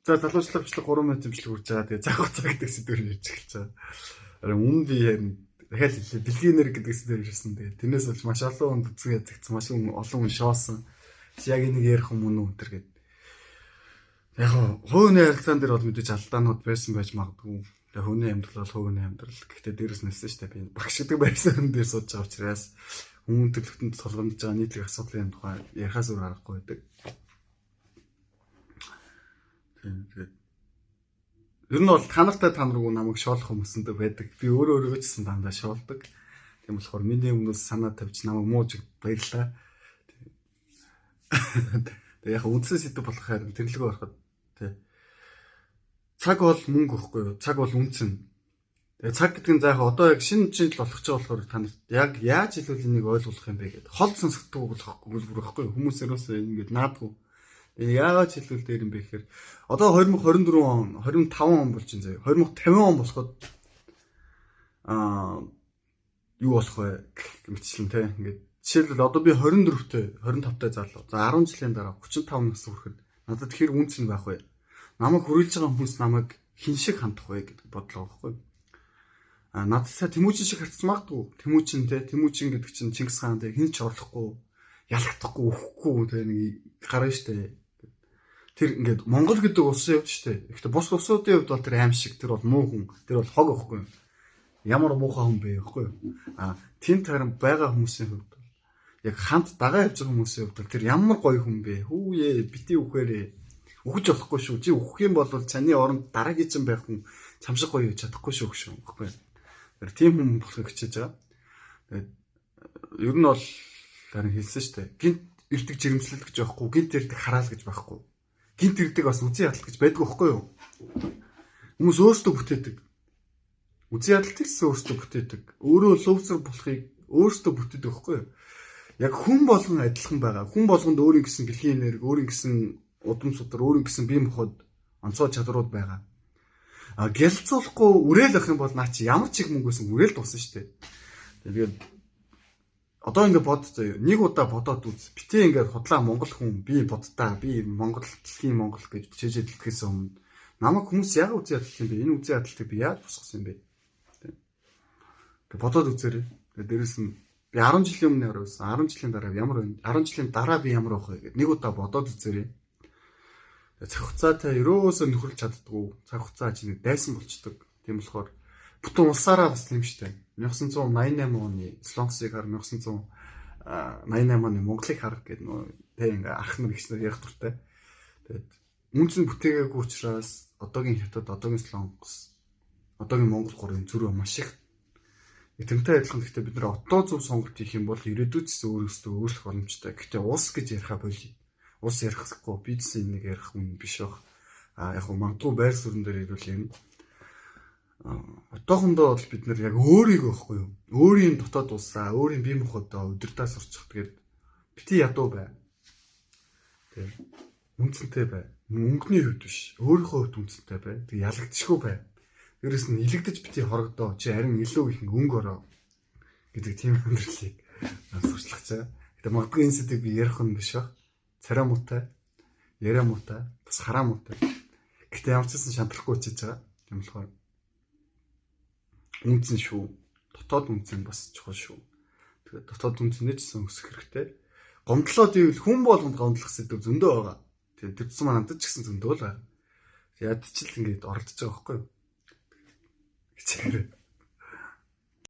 За залуучлагчлаг 3 минут имжлэг хүрч байгаа. Тэгээ цаг хугацаа гэдэг сэдвээр ярьж эхэлж байгаа. Өмнө би дахиад хэлээ. Бэлгийнэр гэдэг сэдвээр ярьсан. Тэгээ тэрнээс болж маш олон хүн үзэг язгцсан, маш олон хүн шоосон. Яг энийг ярих юм уу өнтер гэдэг. Яг хувийн харилцаан дээр бол мэдээж алдаанууд байсан байж магадгүй. Тэгээ хүний амьдрал бол хувийн амьдрал. Гэхдээ дээрэс нэсэн шүү дээ. Би багш гэдэг байрсан дээр сууж байгаа учраас хүмүүн төлөвтөнд толгомж байгаа нийтлэг асуудлын тухай ярихаас өөр аргагүй байдаг. Тэгээд ер нь бол танартай танаргүй намайг шоолох хүмүүсэндээ байдаг. Би өөрөө ч гэсэн дандаа шоолдог. Тийм болохоор миний өмнөөс санаа тавьж намайг мууж баярлаа. Тэгээд яг үндсэн сэдв болохоор тэрлэгөө ороход тий. Цаг бол мөнгө өгөхгүй юу? Цаг бол үнцэн. Тэгээд цаг гэдэг нь за яг одоо яг шинэ жил болох ч болохоор танарт яг яаж илүү энийг ойлгох юм бэ гэдэг. Хол сонсогддог болохгүй хүмүүсээрээс ингэж наадгүй. Яагаад хэлвэл дээр юм бэ гэхээр одоо 2024 он 25 он болж байна заяа. 2050 он болоход юу болох вэ гэмтчлэн те. Ингээд жишээлбэл одоо би 24-тэй 25-тай залуу. За 10 жилийн дараа 35 нас хүрэхэд надад хэр үнц нь байх вэ? Намайг хүрүүлж байгаа хүмүүс намайг хин шиг хандах вэ гэдэг бодлого байхгүй. Надад Тэмүүжин шиг харцсан магадгүй. Тэмүүжин те. Тэмүүжин гэдэг чинь Чингис хаан те. Хин ч орлохгүй, ялагдахгүй, өхгүй те нэг гарна штэ. Тэр ингээд Монгол гэдэг улсын хувьд шүү дээ. Гэхдээ бус улсуудын хувьд бол тэр аим шиг тэр бол муу хүн. Тэр бол хог ахгүй. Ямар муухай хүн бэ ахгүй. Тэн тарин байгаа хүмүүсийн хувьд яг хамт дагаа явж байгаа хүмүүсийн хувьд тэр ямар гоё хүн бэ? Хүүе бити үхээрээ. Үхэж болохгүй шүү. Чи үхэх юм бол чаны оронд дараагийн чинь байх хүн чам шиг гоё хийж чадахгүй шүү гэж байхгүй. Тэр тийм хүн болохыг хичээж байгаа. Тэгээд ер нь бол харин хэлсэн шүү дээ. Гинт эрдэг жирэмслэл гэж байхгүй. Гинт эрдэг хараал гэж байхгүй. Гинт ирдэг бас үзий ядал гэж байдгүй байхгүй юу? Хүмүүс өөрсдөө бүтээдэг. Үзий ядалт гэсэн өөрсдөө бүтээдэг. Өөрөө лөвцөр болохыг өөрсдөө бүтээдэг байхгүй юу? Яг хүн болгон адилхан байгаа. Хүн болгонд өөрийн гэсэн бэлгийн энерги, өөрийн гэсэн удам судар, өөрийн гэсэн бие махбод онцгой чадрууд байгаа. Гялцуулахгүй үрээл ах юм бол наа чи ямар ч их мөнгө байсан үрээл дуусна шүү дээ. Тэгээд одоо ингэ бодцоо. Нэг удаа бодоод үз. Битээ ингээд худлаа монгол хүн би бодтаа. Би монгол дэлхийн монгол гэж бичээж дэлгэхээс өмнө намайг хүмүүс яг үзий ядалт юм бэ? Энэ үзий ядалтыг би яаж босгосон юм бэ? Тэг бодоод үзээрэй. Тэгээд дээрэс нь би 10 жилийн өмнө ямар байсан? 10 жилийн дараа ямар байна? 10 жилийн дараа би ямар байх вэ гэдэг нэг удаа бодоод үзээрэй. Цаг хугацаатай ерөөсөө нөхөрлөж чаддгүй. Цаг хугацаа чинь дайсан болчдөг. Тийм болохоор бүтэн улсаараа бас тийм штэ. 1988 оны Солонгосыг хар 1988 оны Монголыг хар гэдэг нөө тэг ингээ ах нар ихснээр ярих дуртай. Тэгээд үнцэн бүтээгээгүй учраас одоогийн хятад, одоогийн Солонгос, одоогийн Монгол гурвын зөрөө маш их. Тэрнтэй адилхан гэхдээ бид нэр одоо зөв сонголт хийх юм бол ирээдүйд ч өөрөөсөө өөрчлөх боломжтой. Гэхдээ улс гэж яриха болий. Улс ярихгүй бизнес нэг ярих хүн биш баг. Яг магадгүй байр суурин дээр ирүүл юм. Одоохондоо бол бид нэр яг өөрийгөө ихгүй юу? Өөрийн дотоод улсаа, өөрийн бие махбодоо удирдах сурчих. Тэгээд бити ядуу бай. Тэгээд үнцэнтэй бай. Мөнгөний хувьд биш. Өөрийнхөө хувьд үнцэнтэй бай. Тэг ялагдчихгүй бай. Дээрээс нь илэгдэж бити хорогдоо. Чи харин илүү их өнгө ороо гэдэг тийм амьдралыг сурчлах чаа. Гэтэ магадгүй энэ сэдвийг би ярих юм биш баг. Царай муутай, яриа муутай, бас хараа муутай. Гэтэ ямар ч гэсэн шантрахгүй чиж байгаа. Тийм болохоор үнцэн шүү. Дотоод үнцэн бас чухал шүү. Тэгээд дотоод үнцэнээ ч гэсэн өсөх хэрэгтэй. Гомдлоо дивэл хүн болгонд гомдлох сэдв зөндөө байгаа. Тэгээд тэр тусмаа надад ч гэсэн зөндөө л байгаа. Ядчил ингээд оролдож байгаа байхгүй юу? Хичээгээрэй.